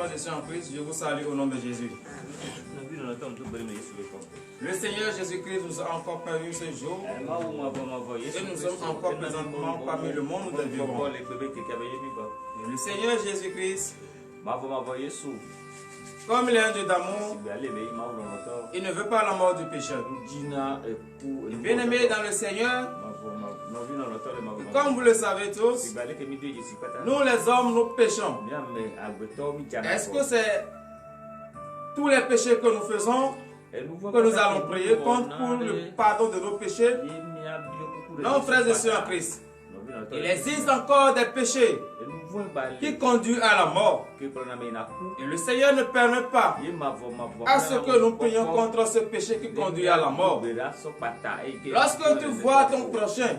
frères et sœurs en Christ, je vous salue au nom de Jésus. Le Seigneur Jésus-Christ nous a encore permis ce jour et nous sommes encore présentement parmi le monde des vivants. Le Seigneur Jésus-Christ, comme il est un Dieu d'amour, il ne veut pas la mort du pécheur. Bien-aimés dans le Seigneur, comme vous le savez tous, nous les hommes, nous péchons. Est-ce que c'est tous les péchés que nous faisons que nous allons prier contre pour le pardon de nos péchés? Non, frères et sœurs en Christ, il existe encore des péchés qui conduisent à la mort. Et le Seigneur ne permet pas à ce que nous prions contre ce péché qui conduit à la mort. Lorsque tu vois ton prochain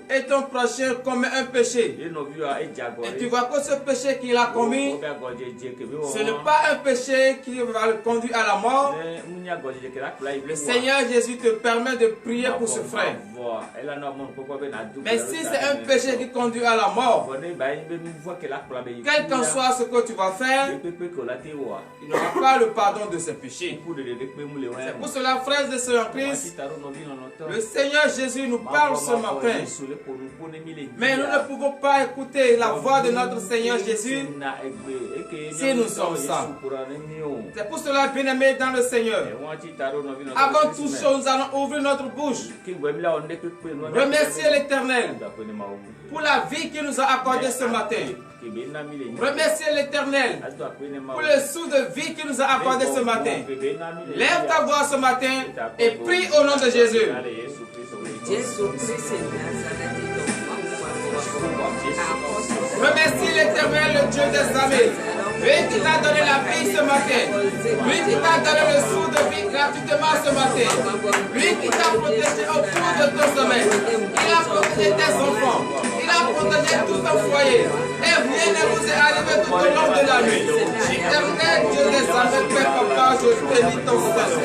et ton prochain commet un péché, et tu vois que ce péché qu'il a commis, ce n'est pas un péché qui va le conduire à la mort, le Seigneur Jésus te permet de prier pour ce frère. Mais si c'est un péché qui conduit à la mort, quel qu'en soit ce que tu vas faire, il n'aura pas le pardon de ce péché. C'est pour cela, frères et sœurs en Christ, le Seigneur Jésus nous parle ce matin. Mais nous ne pouvons pas écouter la voix de notre Seigneur Jésus si nous sommes sans. C'est pour cela, bien-aimés dans le Seigneur, avant toute chose, nous allons ouvrir notre bouche, remercier l'Éternel pour la vie qu'il nous a accordée ce matin. Remercier l'Éternel pour le sou de vie qu'il nous a accordé ce matin. Lève ta voix ce matin et prie au nom de Jésus. Remercie l'Éternel, le Dieu des armées. Lui qui t'a donné la vie ce matin. Lui qui t'a donné le sou de vie gratuitement ce matin. Lui qui t'a protégé au cours de ton sommeil. Il a protégé tes enfants. Il a protégé tout ton foyer. Et rien ne vous est arrivé tout au long de la nuit. Éternel Dieu des armées, Père Papa, je bénis ton Seigneur.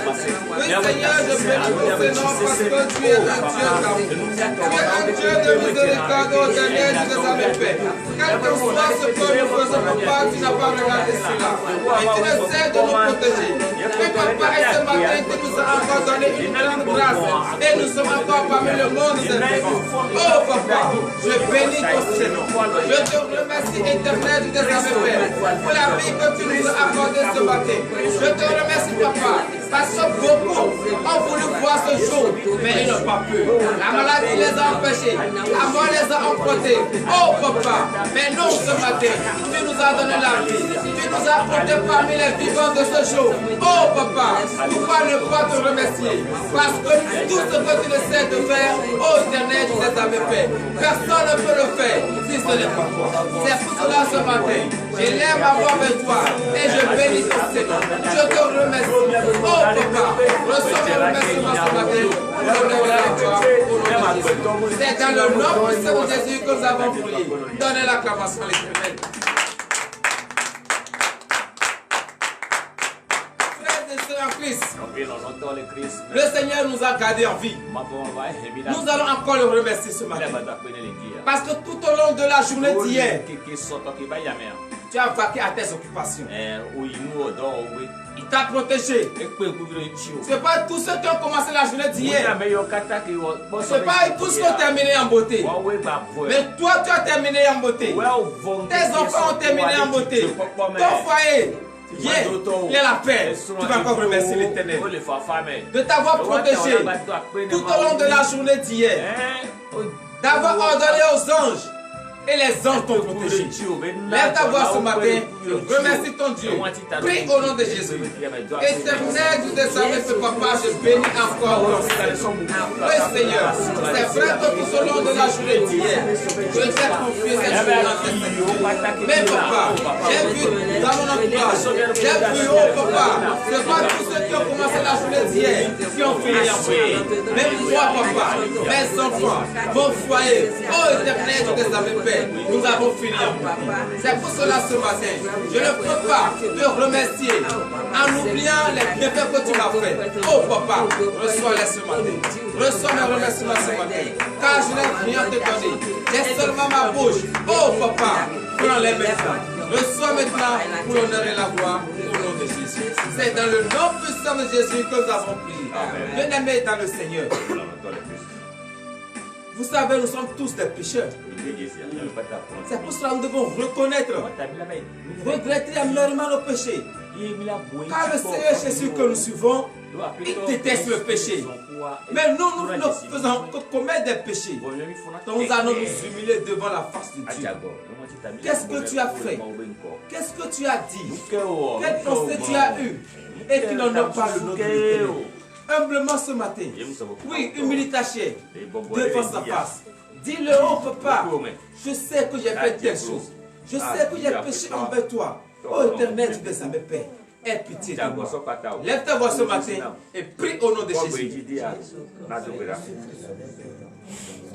Oui Seigneur, je bénis ton Seigneur parce que tu es un Dieu d'amour. Tu es un Dieu de miséricorde, au dernier Dieu des armées, Père. Quel que soit ce que nous faisons, Papa, tu n'as pas regardé cela. Et tu ne sais de nous protéger. Mais Papa, et ce matin, tu nous as encore donné une grande grâce. Et nous sommes encore parmi le monde des vivants. Oh Papa, je bénis ton Seigneur. Je te remercie, éternel Dieu des armées, Père, pour la vie que tu nous as accordée ce matin. Je te remercie, Papa, parce que beaucoup ont voulu voir ce jour, mais ils n'ont pas pu. La maladie les a empêchés, la mort les a emportés. Oh Papa, mais non, ce matin, tu nous as donné la vie. Tu nous as porté parmi les vivants de ce jour. Oh Papa, pourquoi ne pas te remercier? Parce que tout ce que tu essaies de faire, oh éternel, tu les avais fait. Personne ne peut le faire si ce n'est pas toi. C'est pour cela ce matin, je lève ma voix vers toi et je bénis ton Seigneur. Je te remercie. Oh Papa, reçois mes remerciements ce matin. C'est dans le nom du Seigneur Jésus que nous avons prié. Donnez l'acclamation à l'Éternel. Frères et sœurs en Christ, le Seigneur nous a gardés en vie. Nous allons encore le remercier ce matin. Parce que tout au long de la journée d'hier, tu as vaqué à tes occupations. Il t'a protégé. Ce n'est pas tous ceux qui ont commencé la journée d'hier. Ce n'est pas tous qui ont terminé en beauté. Mais toi, tu as terminé en beauté. Tes enfants ont terminé en beauté. Ton foyer, il est la paix. Tu vas encore remercier l'Éternel de t'avoir protégé tout au long de la journée d'hier. D'avoir ordonné aux anges. Et les anges t'ont protégé. Lève ta voix ce matin. Remercie ton Dieu. Prie au nom de Jésus. Éternel, tu te savais ce papa, je bénis encore ton Seigneur. Oui Seigneur, c'est vrai que tout au long de la journée d'hier, je t'ai confié cette journée dans tes mains. Mais papa, j'ai vu dans mon entourage, j'ai vu, oh papa, c'est pas tous ceux qui ont commencé la journée d'hier qui ont fini en prière. Même moi papa, mes enfants, mon foyer, oh éternel, tu te savais Père. Nous avons fini en prière. C'est pour cela ce matin, je ne peux pas te remercier en oubliant les bienfaits que tu m'as fait. Oh papa, reçois-les ce matin. Reçois mes remerciements ce matin. Car je n'ai rien te donner. J'ai seulement ma bouche. Oh papa, prends-les maintenant. Reçois maintenant pour l'honneur et la gloire au nom de Jésus. C'est dans le nom puissant de Jésus que nous avons prié. Bien-aimés dans le Seigneur. Vous savez, nous sommes tous des pécheurs. C'est pour cela que nous devons reconnaître, regretter amèrement nos péchés. Car le Seigneur Jésus que nous suivons, il déteste le péché. Mais nous ne faisons que commettre des péchés. Donc nous allons nous humilier devant la face de Dieu. Qu'est-ce que tu as fait? Qu'est-ce que tu as dit? Quelle pensée tu as eue? Et qui n'en a pas le nom de l'Éternel. Humblement ce matin, oui, humilie ta chair devant sa face. Dis-le, oh papa, je sais que j'ai fait telle chose. Je sais que j'ai péché envers toi. Oh Éternel, tu es à mes pères. Aie pitié de moi. Lève ta voix ce matin et prie au nom de Jésus.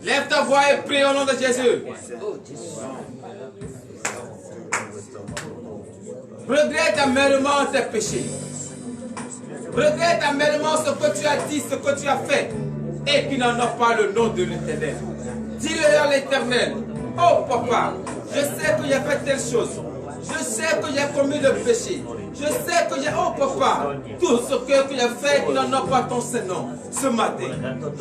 Lève ta voix et prie au nom de Jésus. Regrette amèrement tes péchés. Regrette amèrement ce que tu as dit, ce que tu as fait, et qui n'en a pas le nom de l'Éternel. Dis-le à l'Éternel. Oh papa, je sais que j'ai fait telle chose. Je sais que j'ai commis le péché. Je sais que j'ai, oh papa, tout ce que j'ai fait qui n'en a pas ton Saint-Nom. Ce matin,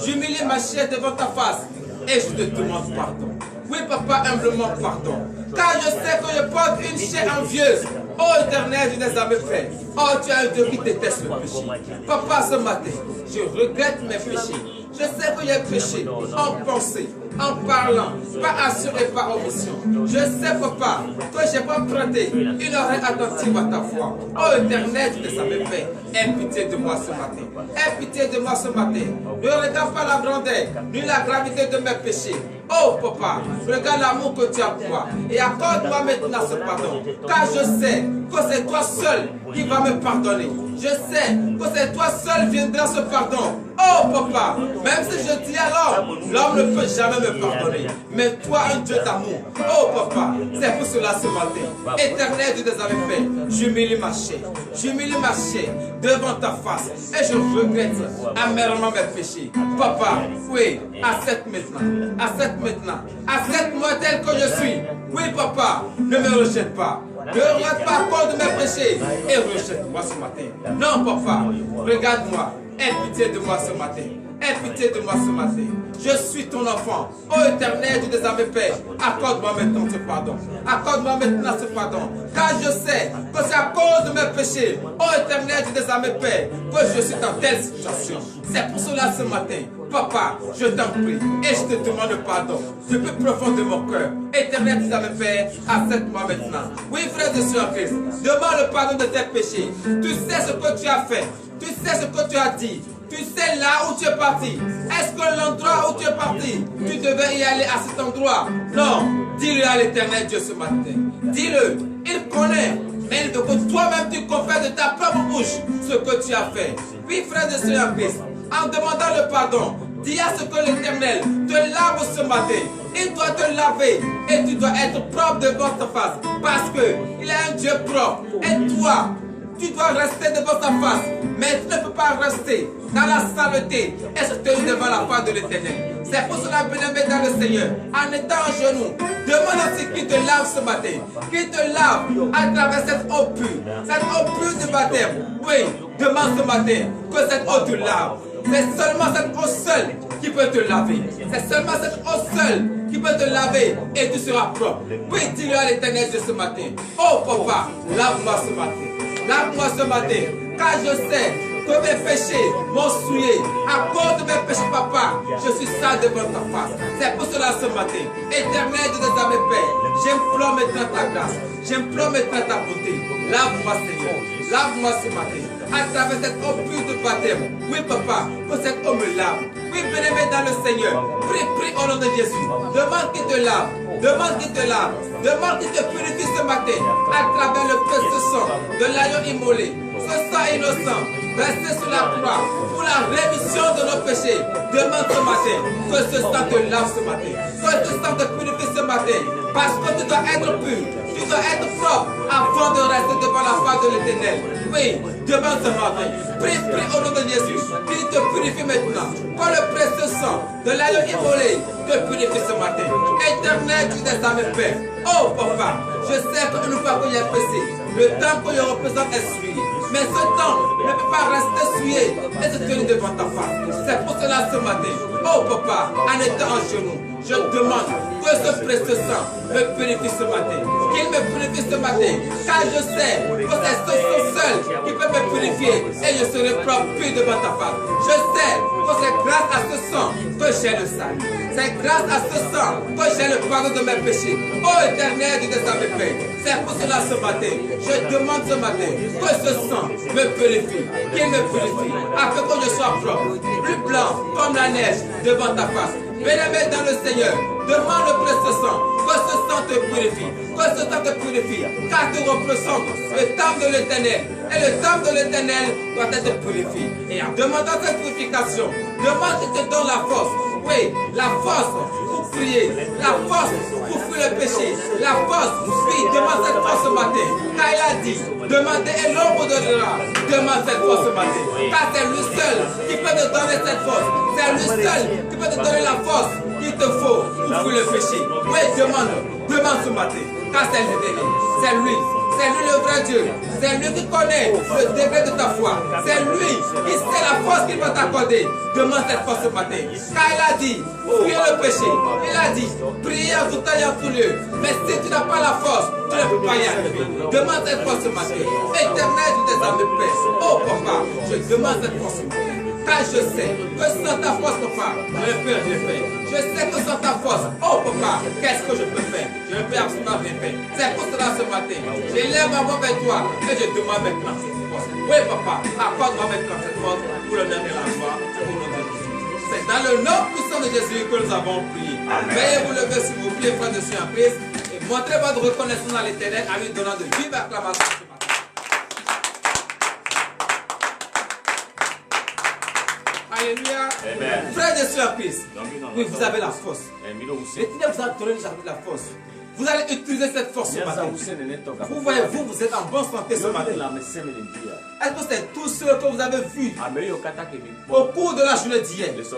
j'humilie ma chair devant ta face et je te demande pardon. Oui papa, humblement pardon. Car je sais que je porte une chair envieuse. Oh Éternel, je n'ai jamais fait. Oh, tu as un Dieu qui déteste le péché. Papa, ce matin, je regrette mes péchés. Je sais que j'ai péché en pensée, en parlant, par action et par omission. Je sais, papa, que je n'ai pas prêté une oreille attentive à ta voix. Oh Éternel, tu ne savais pas. Aie pitié de moi ce matin. Aie pitié de moi ce matin. Ne regarde pas la grandeur, ni la gravité de mes péchés. Oh papa, regarde l'amour que tu as pour moi et accorde-moi maintenant ce pardon. Car je sais que c'est toi seul qui va me pardonner. Je sais que c'est toi seul qui viendra ce pardon. Oh papa, même si je dis à l'homme ne peut jamais me pardonner. Mais toi, un Dieu d'amour. Oh papa, c'est pour cela ce matin. Éternel Dieu des armées fait, j'humilie ma chair. J'humilie ma chair devant ta face. Et je regrette amèrement mes péchés. Papa, oui, accepte maintenant. Accepte maintenant. Accepte-moi tel que je suis. Oui papa, ne me rejette pas. Ne regarde pas à cause de mes péchés. Et rejette-moi ce matin. Non papa, regarde-moi. Aie pitié de moi ce matin. Aie pitié de moi ce matin. Je suis ton enfant. Oh Éternel, Dieu des armées, Père, accorde-moi maintenant ce pardon. Accorde-moi maintenant ce pardon. Car je sais que c'est à cause de mes péchés, oh Éternel, Dieu des armées, Père, que je suis dans telle situation. C'est pour cela ce matin, papa, je t'en prie et je te demande pardon du plus profond de mon cœur. Éternel, Dieu des armées, Père, accepte-moi maintenant. Oui, frère de Sœur Christ, demande le pardon de tes péchés. Tu sais ce que tu as fait. Tu sais ce que tu as dit. Tu sais là où tu es parti. Est-ce que l'endroit où tu es parti, tu devais y aller à cet endroit? Non. Dis-le à l'Éternel Dieu ce matin. Dis-le. Il connaît. Mais il veut que toi-même tu confesses de ta propre bouche ce que tu as fait. Puis frère de Seigneur Christ, en demandant le pardon, dis à ce que l'Éternel te lave ce matin. Il doit te laver et tu dois être propre devant ta face. Parce qu'il est un Dieu propre. Et toi, tu dois rester devant ta face, mais tu ne peux pas rester dans la saleté et se tenir devant la face de l'Éternel. C'est pour cela, bien-aimé dans le Seigneur, en étant à genoux, demande à ce qu'il te lave ce matin, qu'il te lave à travers cette eau pure de baptême. Oui, demande ce matin que cette eau te lave. C'est seulement cette eau seule qui peut te laver. C'est seulement cette eau seule qui peut te laver et tu seras propre. Oui, dis-le à l'Éternel de ce matin. Oh papa, lave-moi ce matin. Lave-moi ce matin, car je sais que mes péchés m'ont souillé. À cause de mes péchés, papa, je suis sale devant ta face. C'est pour cela ce matin, Éternel Dieu des armées, Père, j'implore maintenant ta grâce, j'implore maintenant ta beauté. Lave-moi Seigneur, lave-moi ce matin, à travers cette eau pure de baptême. Oui papa, que cette eau me lave. Oui, bien-aimé dans le Seigneur, prie au nom de Jésus. Demande qu'il te lave, demande qu'il te lave. Demande qu'il te purifie ce matin à travers le précieux sang de l'agneau immolé. Ce sang innocent, versé sur la croix pour la rémission de nos péchés. Demande ce matin que ce sang te lave ce matin. Que ce sang te purifie ce matin. Parce que tu dois être pur, tu dois être propre avant de rester devant la face de l'Éternel. Oui, demande ce matin. Prie au nom de Jésus qu'il te purifie maintenant. Par le précieux sang de l'agneau immolé te purifie ce matin. Éternel Dieu des armées, Père. Oh papa, je sais que nous pas qu'on y a péché. Le temps que je représente est souillé. Mais ce temps ne peut pas rester souillé et se tenir devant ta face. C'est pour cela ce matin, oh papa, en étant en genoux, je demande que ce précieux sang me purifie ce matin. Qu'il me purifie ce matin, car je sais que c'est ce sang seul qui peut me purifier et je serai propre devant ta face. Je sais que c'est grâce à ce sang que j'ai le salut. C'est grâce à ce sang que j'ai le pardon de mes péchés. Oh éternel Dieu des armées, Père. C'est pour cela ce matin, je demande ce matin que ce sang me purifie, qu'il me purifie, afin que je sois propre, plus blanc comme la neige devant ta face. Bien-aimé dans le Seigneur, demande le précieux sang, que ce sang te purifie, que ce sang te purifie, car tu représentes le temple de l'Éternel. Et le temple de l'Éternel doit être purifié. Et en demandant cette purification, demande qu'il te donne la force. Oui, la force pour prier, la force pour fuir le péché, la force, oui, demande cette force ce matin. Car il a dit, demandez et l'homme vous donnera. Demande cette force ce matin. Car c'est lui seul qui peut te donner cette force. C'est lui seul qui peut te donner la force qu'il te faut pour fuir le péché. Oui, demande ce matin. Car c'est l'Éternel, c'est lui. C'est lui le vrai Dieu. C'est lui qui connaît le degré de ta foi. C'est lui qui sait la force qu'il va t'accorder. Demande cette force ce matin. Car il a dit, fuyez le péché. Il a dit, priez en tout temps et en tout lieu. Mais si tu n'as pas la force, tu ne peux pas y arriver. Demande cette force ce matin. Éternel Dieu des armées, Père. Oh papa, je demande cette force ce matin. Car je sais que sans ta force, papa, je ne peux rien faire. Je sais que sans ta force, oh papa, qu'est-ce que je peux faire? Je ne peux absolument rien faire. C'est pour cela ce matin, je lève ma voix vers toi et je demande maintenant cette force. Oui papa, accorde-moi maintenant cette force pour l'honneur et la gloire au nom de Jésus. C'est dans le nom puissant de Jésus que nous avons prié. Veuillez vous lever s'il vous plaît, frères de Dieu en Christ, et montrez votre reconnaissance à l'Éternel en lui donnant de vives acclamations ce matin. Alléluia. Frère de Dieu en Christ, oui, vous avez la force. L'Éternel vous a donné la force. Vous allez utiliser cette force ce matin. Vous voyez, vous êtes en bonne santé ce matin. Est-ce que c'est tout ce que vous avez vu au cours de la journée d'hier? Est-ce que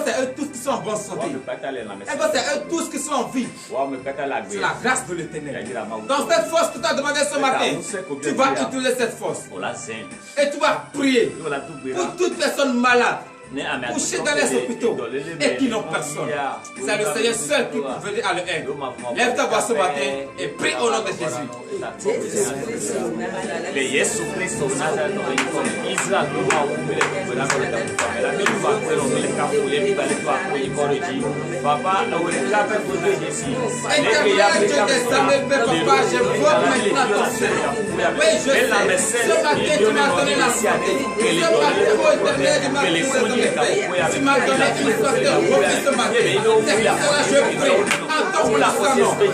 c'est eux tous qui sont en bonne santé? Est-ce que c'est eux tous qui sont en vie? C'est la grâce de l'Éternel. Dans cette force que tu as demandé ce matin, tu vas utiliser cette force. Et tu vas prier pour toute personne malade, couchés dans les hôpitaux et qui n'ont personne. C'est le Seigneur seul qui peut venir à leur aide. Lève ta voix ce matin et prie au nom de Jésus. Oui, je sais. Ce matin, tu m'as donné la santé. Ce matin, ô Éternel, tu m'as donné la santé. Tu m'as donné une santé reprise ce matin. C'est pour cela que je prie en ton puissant nom. Mais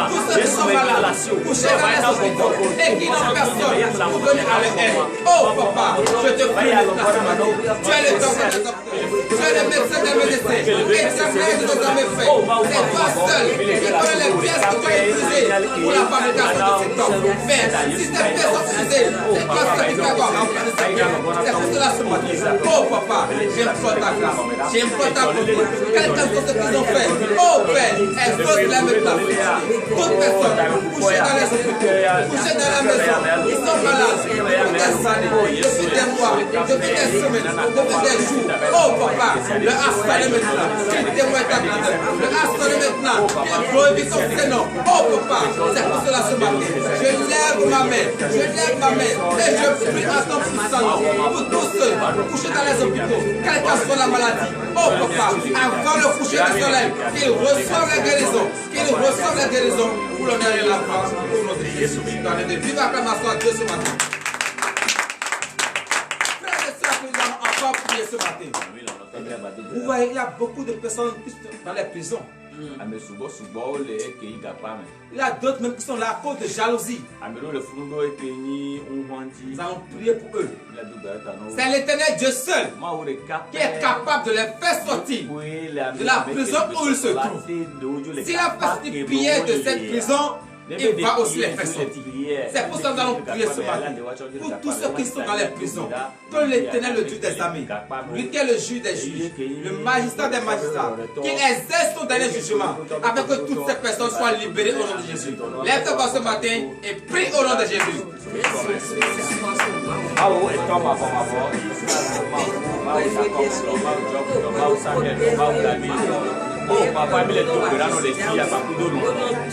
tous ceux qui sont malades, couchés dans les hôpitaux et qui n'ont personne pour venir à leur aide. Oh papa, je te prie maintenant ce matin. Tu es le docteur des docteurs. Tu es le médecin des médecins. Éternel de nos armées faits. C'est toi seul qui connais les pièces que tu as utilisées pour la fabrication de cet homme. Mais si ces pièces sont utilisées, c'est toi seul qui peux avoir remplacé ces pièces. C'est pour cela ce matin. Oh papa, j'implore ta grâce. J'implore ta bonté. Quel que soit ce qu'ils ont fait. Oh Père, expose la maintenant. Toute personne couchée dans les hôpitaux, couchée dans la maison, ils sont malades depuis des années, depuis des mois, depuis des semaines, depuis des jours. Oh papa, le harceler maintenant. Qu'il témoigne ta grandeur. Le harceler maintenant. Qu'il glorifie son prénom. Oh papa, c'est pour cela ce matin. Je lève ma main. Je lève ma main. Et je prie en ton puissant nom pour tous ceux couchés dans les hôpitaux, quelle que soit la maladie. Oh papa, avant le coucher du soleil, qu'ils reçoivent la guérison. Qu'ils reçoivent la guérison pour l'honneur et la gloire. Au nom de Jésus. Donnez de vive acclamation à Dieu ce matin. Frères et sœurs, nous allons encore prier ce matin. Vous voyez, il y a beaucoup de personnes qui sont dans les prisons. Il y a d'autres même qui sont là à cause de jalousie. Nous allons prier pour eux. C'est l'Éternel Dieu seul qui est capable de les faire sortir de la prison où ils se trouvent. S'il a fait sortir Pierre de cette prison, il va aussi les faire sortir. C'est pour ça que nous allons prier ce matin. Pour tous ceux qui sont dans les prisons, que l'Éternel, le Dieu des armées, lui qui est le juge des juges, le magistrat des magistrats, qu'il exerce son dernier jugement, afin que toutes ces personnes soient libérées au nom de Jésus. Lève-toi ce matin et prie au nom de Jésus. Oh, papa, il est tout grand dans les filles, pas pour nous.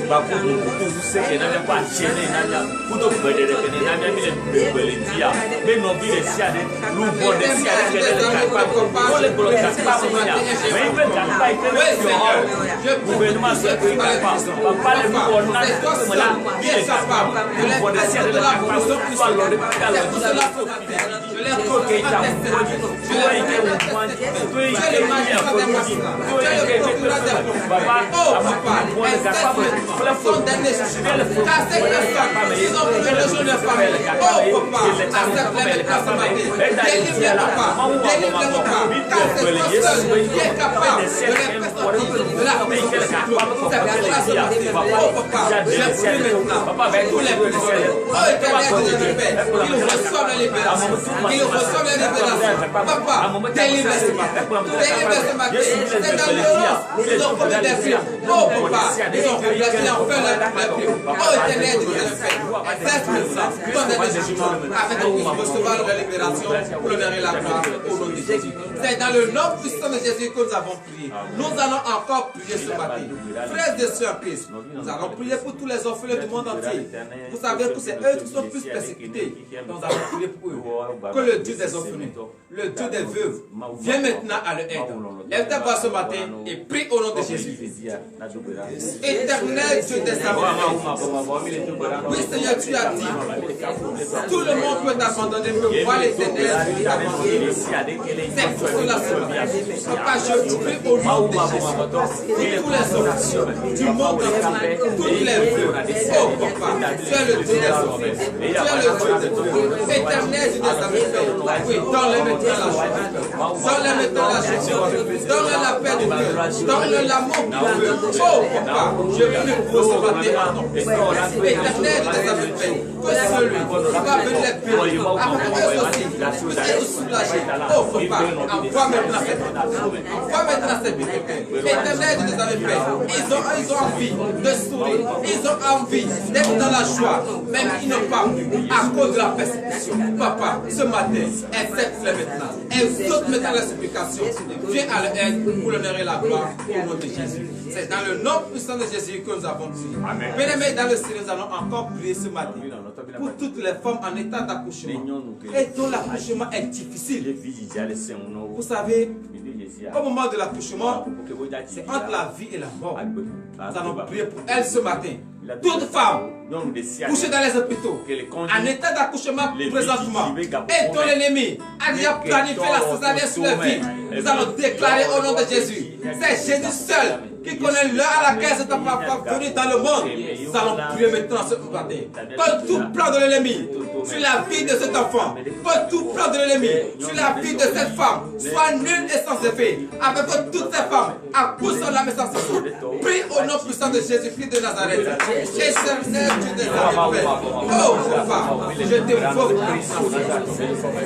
Pas pour nous, vous savez, n'a pas gêné, n'a pour nous, n'a les filles. Mais non, il est siade, nous voulons des siades, qui est capable. On les bloque pas, mais il veut pas, il veut le gouvernement, c'est que il va pas. Papa, les nous, on a des choses là, il est capable. Nous voulons des siades, la prison, soit l'hôpital, je l'ai coqué, il reçoit la libération. Papa, délivre ce matin. C'est dans le ils ont commis des crimes. Oh papa, ils ont remplacé en fait leur crime. Oh éternel, Dieu le fait. Exerce maintenant ton dernier jugement afin qu'on puisse recevoir la libération pour honorer la gloire au nom de Jésus. C'est dans le nom puissant de Jésus que nous avons prié. Nous allons encore prier ce matin. Frères et sœurs Christ, nous allons prier pour tous les orphelins du monde entier. Vous savez que c'est eux qui sont plus persécutés. Nous allons prier pour eux. Que le Dieu des orphelins, le Dieu des veuves, vienne maintenant à leur aide. Lève-toi ce matin et prie au nom de Jésus. Éternel Dieu des armées. Oui Seigneur, tu as dit, tout le monde peut t'abandonner, mais moi l'Éternel, je t'abandonne. C'est pour cela ce papa, je prie au nom de Jésus. Tous les hommes du monde entier, toutes les veuves. Oh papa, tu es le Dieu des orphelins. Tu es le Dieu des orphelins. Éternel Dieu des armées. Oui, donne-le maintenant la joie. Donne-le maintenant la joie. Donne-le la paix du cœur. Donne-le l'amour du cœur. Oh papa, je prie pour ce matin en ton Père. Éternel des armées. Que celui qui va venir les bénir, après eux aussi, puisse être soulagé. Oh papa, envoie maintenant cette bénédiction. Envoie maintenant cette bénédiction. Éternel des armées. Ils ont envie de sourire. Ils ont envie d'être dans la joie. Même ils n'ont pas pu à cause de la persécution. Papa, ce matin, accepte-les maintenant. Exauce maintenant la supplication. Viens à leur aide pour l'honorer la gloire au nom de Jésus. C'est dans le nom puissant de Jésus que nous avons prié. Bien-aimés, dans le ciel, nous allons encore prier ce matin pour toutes les femmes en état d'accouchement et dont l'accouchement est difficile. Vous savez, au moment de l'accouchement, c'est entre la vie et la mort. Nous allons prier pour elles ce matin. Toute femme couchée dans les hôpitaux, en état d'accouchement présentement, et dont l'ennemi a déjà planifié la césarienne sur leur vie, nous allons déclarer au nom de Jésus. C'est Jésus seul qui connaît l'heure à laquelle cet enfant va venir dans le monde. Nous allons prier maintenant ce matin. Que tout plan de l'ennemi sur la vie de cet enfant, que tout plan de l'ennemi sur la vie de cette femme soit nul et sans effet, afin que toutes ces femmes accouchent sur la message. Prie au nom puissant de Jésus-Christ de Nazareth. Éternel Dieu des armées. Oh papa, je t'invoque.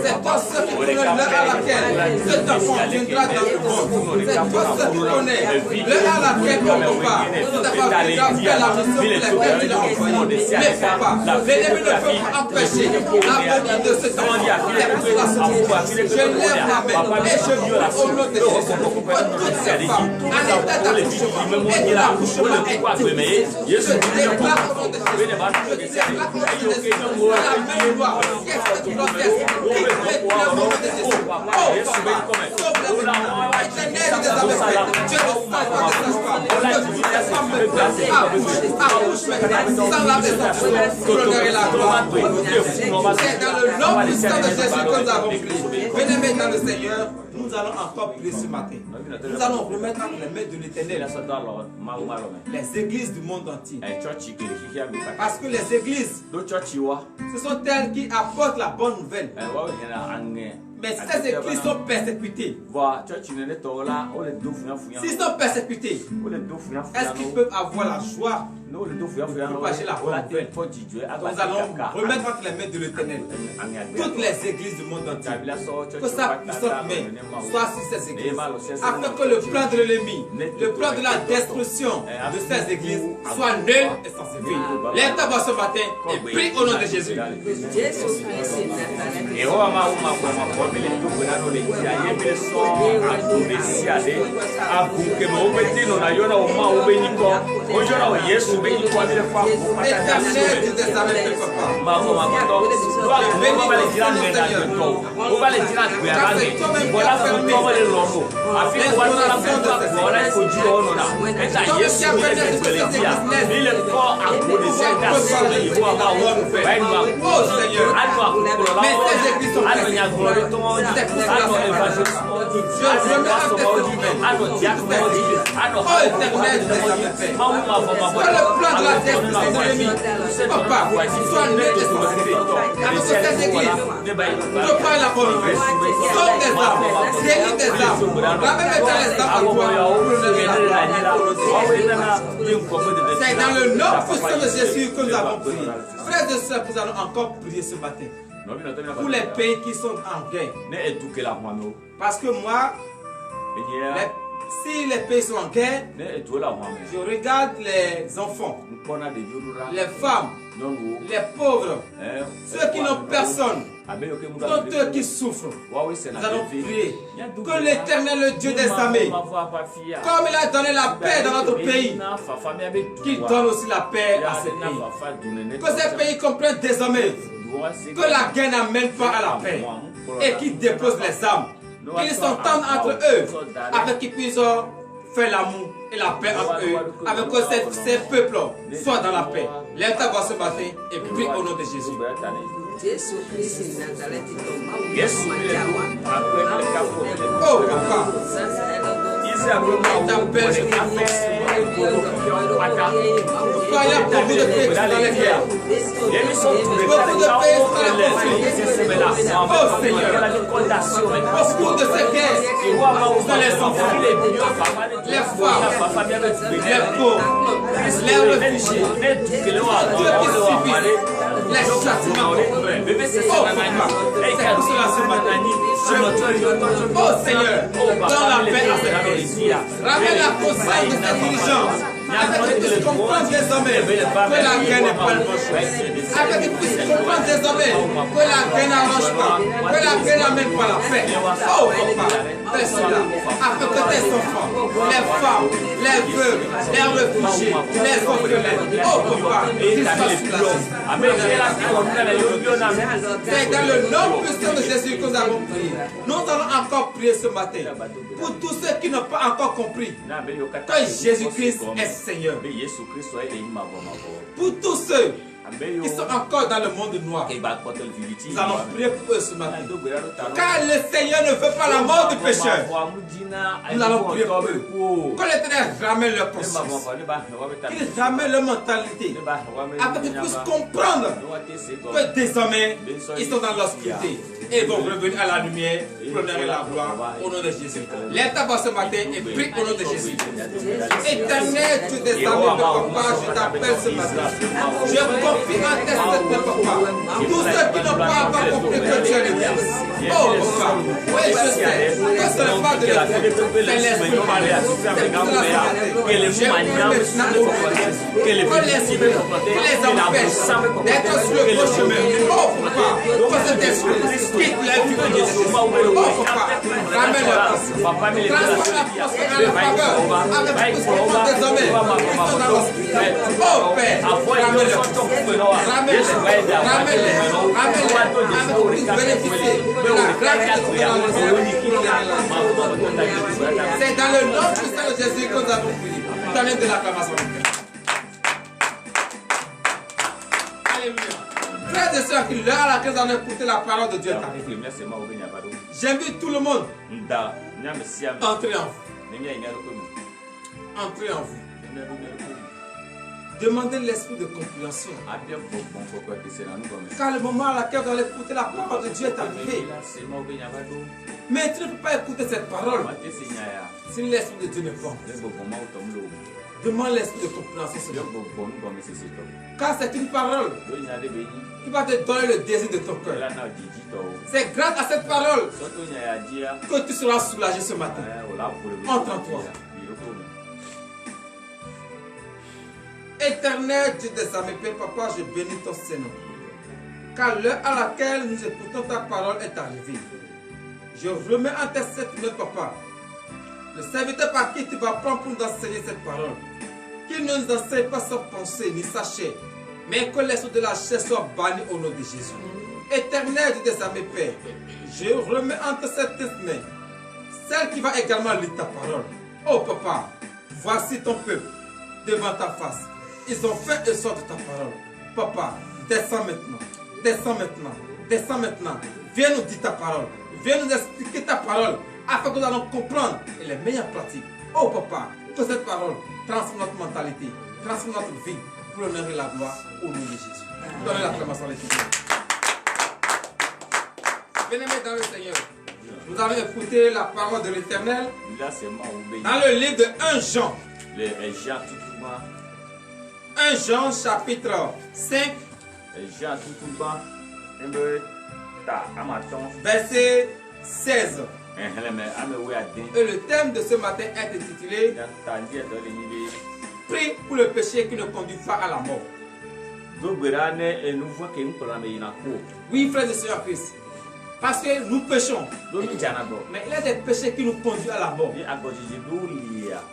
C'est toi seul qui connais l'heure à laquelle cet enfant viendra dans le monde. C'est toi seul qui connais l'heure à laquelle on va. Cet enfant viendra faire la mission pour laquelle tu l'as envoyé. Mais papa, l'ennemi ne peut pas empêcher la venue de cet enfant. C'est pour cela je lève la main et je prie au nom de Jésus. Que toutes ces femmes en état d'accouchement et de l'accouchement est je déclare au nom de Jésus. Je déclare au nom de Jésus. La même loi qui est cette grossesse qui est au nom de Jésus. Oh papa, sauve-la. Éternel des armées, Dieu ne sent pas de sages-femmes. Que toutes les femmes me placent, accouchent maintenant, sans la descente, pour l'honneur et la gloire. C'est dans le nom puissant de Jésus que nous avons prié. Venez maintenant le Seigneur. Nous allons encore prier ce matin. Nous allons remettre entre les mains de l'Éternel les églises du monde entier. Parce que les églises, ce sont elles qui apportent la bonne nouvelle. Mais ces églises sont persécutées. S'ils sont persécutés, est-ce qu'ils peuvent avoir la joie de propager la bonne nouvelle? Nous allons remettre entre les mains de l'Éternel toutes les églises du monde entier. Que sa puissante main soit sur ces églises, afin que le plan de l'ennemi, le plan de la destruction de ces églises soit nul et sans effet. Lève-toi ce matin et prie au nom de Jésus. C'est dans le nom puissant de Jésus que nous avons prié. Frères et sœurs, nous allons encore prier ce matin pour les pays qui sont en guerre. Parce que moi, si les pays sont en guerre, je regarde les enfants, les femmes, les pauvres, ceux qui n'ont personne, tous ceux qui souffrent. Nous allons prier que l'Éternel, le Dieu des armées, comme il a donné la paix dans notre pays, qu'il donne aussi la paix à ces pays. Que ces pays comprennent désormais que la guerre n'amène pas à la paix et qu'ils déposent les armes, qu'ils s'entendent entre eux afin qu'ils puissent faire l'amour et la paix entre eux, afin que ces peuples soient dans la paix. Lève-toi ce matin et prie au nom de Jésus. Oh papa, il y a beaucoup de pays dans les guerres. Beaucoup de pays dans les conflits. Oh Seigneur, beaucoup de ces guerres sont les enfants, les femmes, les pauvres, les réfugiés, ceux qui subissent les châtiments. Oh papa, c'est pour cela ce matin. Oh Seigneur, donne la paix à ces pays. Ramène la conscience de ces dirigeants, afin qu'ils puissent comprendre désormais que la guerre n'est pas une bonne chose. Afin qu'ils puissent comprendre désormais que la guerre n'arrange pas, que la guerre n'amène pas la paix. Oh papa, fais cela, afin que tes enfants, les femmes, les veuves, les réfugiés, les orphelins, oh papa, qu'ils soient soulagés. C'est dans le nom puissant de Jésus que nous avons prié. Nous allons encore prier ce matin pour tous ceux qui n'ont pas encore compris que Jésus-Christ est Seigneur. Pour tous ceux qui sont encore dans le monde noir, nous allons prier pour eux ce matin. Car le Seigneur ne veut pas la mort du pécheur. Nous allons prier pour eux. Que l'Éternel ramène leur conscience, qu'il ramène leur mentalité, afin qu'ils puissent comprendre que désormais ils sont dans l'obscurité et vont revenir à la lumière pour donner la gloire au nom de Jésus. Lève-toi ce matin et prie au nom de Jésus. Éternel Dieu des armées, papa, je t'appelle ce matin. Je confie en tes secrets, papa. Tous ceux qui n'ont pas encore compris que tu es le Christ. Oh papa, oui je sais que ce n'est pas de l'esprit, c'est l'esprit. C'est pour cela que l'esprit les empêche d'être sur le bon chemin. Oh papa, que cet esprit quitte la vie de Jésus. Oh papa, ramène-le. Transforme la force en la faveur, avec tout ce qu'on fait désormais. Ils sont dans l'hospitalité. Oh Père, ramène-le. Afin qu'on puisse bénéficier de la grâce qui est dans le ciel. C'est dans le nom puissant de Jésus que nous avons prié. Donnez de l'acclamation. Alléluia. Frères et sœurs, qui l'heure à laquelle nous allons écouter la parole de Dieu est arrivée. J'invite tout le monde à entrer en vous. Entrez en vous. Demandez l'esprit de compréhension. Car le moment à laquelle vous allez écouter la parole de Dieu est arrivé. Mais tu ne peux pas écouter cette parole si l'esprit de Dieu ne vient. Demande l'esprit de compréhension. Car c'est une parole qui va te donner le désir de ton cœur. C'est grâce à cette parole que tu seras soulagé ce matin. Entre en toi. Éternel Dieu des armées, Père, Papa, je bénis ton Seigneur. Car l'heure à laquelle nous écoutons ta parole est arrivée. Je remets en tes mains, Papa, le serviteur par qui tu vas prendre pour nous enseigner cette parole. Qu'il ne nous enseigne pas sa pensée ni sa chair, mais que l'esprit de la chair soit banni au nom de Jésus. Éternel Dieu des armées, Père, je remets entre cette main celle qui va également lire ta parole. Oh Papa, voici ton peuple devant ta face. Ils ont fait et sortent de ta parole. Papa, descends maintenant. Descends maintenant. Descends maintenant. Viens nous dire ta parole. Viens nous expliquer ta parole afin que nous allons comprendre et les meilleures pratiques. Oh Papa, que cette parole transforme notre mentalité, transforme notre vie pour l'honneur et la gloire au nom de Jésus. Donnez l'acclamation à l'Éternel. Bien-aimés dans le Seigneur, nous allons écouter la parole de l'Éternel dans le livre de 1 Jean. 1 Jean chapitre 5 verset 16. Et le thème de ce matin est intitulé Prie pour le péché qui ne conduit pas à la mort. Oui, frères et sœurs Christ. Parce que nous péchons. Mais il y a des péchés qui nous conduisent à la mort.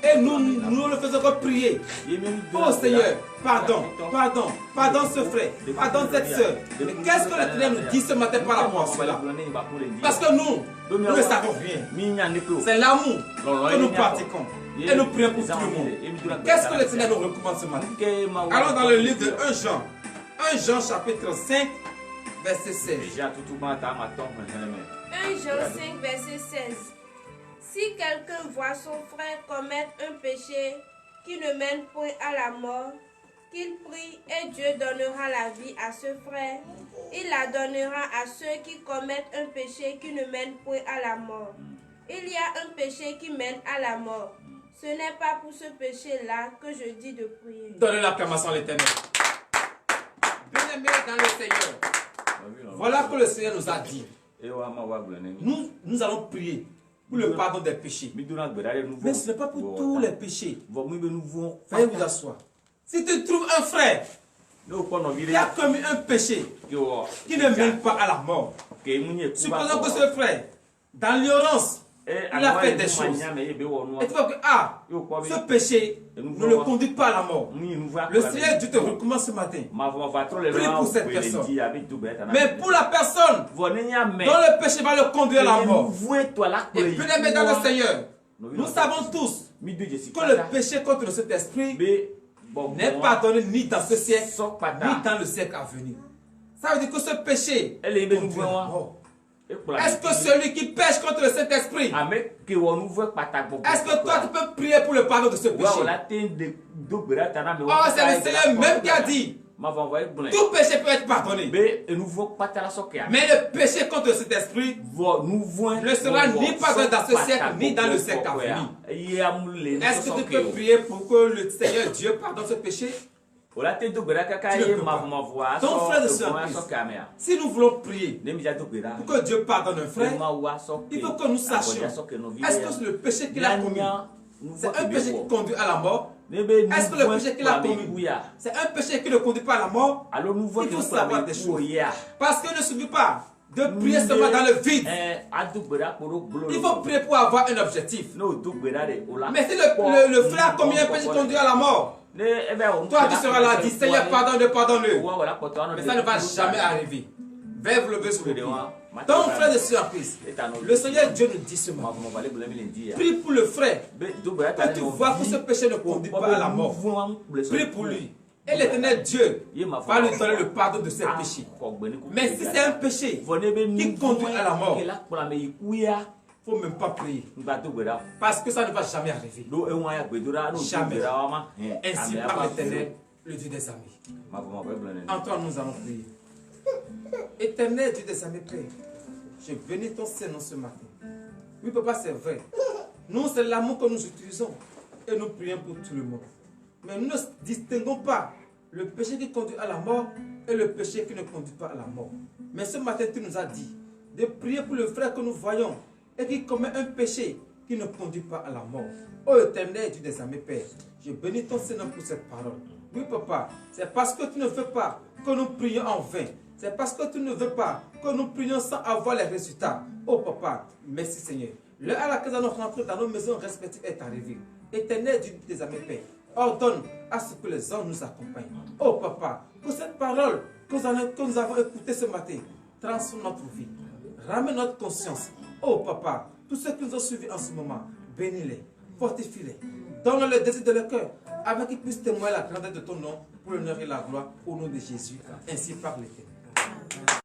Et nous ne le faisons que prier. Oh Seigneur, pardon, pardon, pardon ce frère, pardon cette soeur. Mais qu'est-ce que l'Éternel nous dit ce matin par rapport à cela? Parce que nous ne savons rien. C'est l'amour que nous pratiquons. Et nous prions pour tout le monde. Qu'est-ce que l'Éternel nous recommande ce matin? Allons dans le livre de 1 Jean. 1 Jean chapitre 5. Verset 16. 1 Jean 5, verset 16. Si quelqu'un voit son frère commettre un péché qui ne mène point à la mort, qu'il prie et Dieu donnera la vie à ce frère. Il la donnera à ceux qui commettent un péché qui ne mène point à la mort. Il y a un péché qui mène à la mort. Ce n'est pas pour ce péché-là que je dis de prier. Donnez l'acclamation à l'Éternel. Bien-aimés dans le Seigneur. Voilà que le Seigneur nous a dit. Nous allons prier pour le pardon des péchés. Mais ce n'est pas pour tous les péchés. Veuillez vous asseoir. Si tu trouves un frère qui a commis un péché qui ne mène pas à la mort, supposons que ce frère, dans l'ignorance, il a fait des choses. Et tu vois que ce péché ne le conduit pas à la mort. Le Seigneur Dieu te recommande ce matin. Prie pour cette personne. Mais pour la personne dont le péché va le conduire à la mort. Et puis les dans le Seigneur, nous savons tous que le péché contre le Saint-Esprit n'est pardonné ni dans ce siècle, ni dans le siècle à venir. Ça veut dire que ce péché conduit à la mort. Est-ce que celui qui pêche contre le Saint-Esprit, est-ce que toi tu peux prier pour le pardon de ce péché? Oh, c'est le Seigneur même qui a dit tout péché peut être pardonné. Mais le péché contre le Saint-Esprit ne sera ni pardonné dans ce siècle, ni dans le siècle à venir. Est-ce que tu peux prier pour que le Seigneur Dieu pardonne ce péché? Donc frère de soeur, si nous voulons prier pour que Dieu pardonne un frère, il faut que nous sachions, est-ce que le péché qu'il a commis, c'est un péché qui conduit à la mort? Est-ce que le péché qu'il a commis, c'est un péché qui ne conduit pas à la mort? Il faut savoir des choses. Parce qu'il ne suffit pas de prier seulement dans le vide. Il faut prier pour avoir un objectif. Mais si le frère a commis un péché qui conduit à la mort, toi tu seras là, dis Seigneur pardonne-le, pardonne-le. Mais ça ne va jamais arriver. Veuillez vous lever sur le pied. Donc frère de soeur Christ, le Seigneur Dieu nous dit ce matin, prie pour le frère, que tu vois que ce péché ne conduit pas à la mort. Prie pour lui. Et l'Éternel Dieu va lui donner le pardon de ses péchés. Mais si c'est un péché qui conduit à la mort, il ne faut même pas prier. Parce que ça ne va jamais arriver. Jamais. Ainsi par l'Éternel le Dieu des armées. Antoine, nous allons prier. Éternel Dieu des armées, Père, je bénis ton Seigneur ce matin. Oui, papa, c'est vrai. Nous, c'est l'amour que nous utilisons et nous prions pour tout le monde. Mais nous ne distinguons pas le péché qui conduit à la mort et le péché qui ne conduit pas à la mort. Mais ce matin, tu nous as dit de prier pour le frère que nous voyons et qui commet un péché qui ne conduit pas à la mort. Ô éternel Dieu des armées, Père, je bénis ton Seigneur pour cette parole. Oui, papa, c'est parce que tu ne veux pas que nous prions en vain. C'est parce que tu ne veux pas que nous prions sans avoir les résultats. Oh papa, merci Seigneur. L'heure à laquelle nous allons rentrer dans nos maisons respectives est arrivée. Éternel Dieu des armées, Père, ordonne à ce que les anges nous accompagnent. Oh papa, que cette parole que nous avons écoutée ce matin transforme notre vie, ramène notre conscience. Oh papa, tous ceux qui nous ont suivis en ce moment, bénis-les, fortifie-les, donne le désir de leur cœur, afin qu'ils puissent témoigner la grandeur de ton nom pour l'honneur et la gloire au nom de Jésus, ainsi par l'Éternel.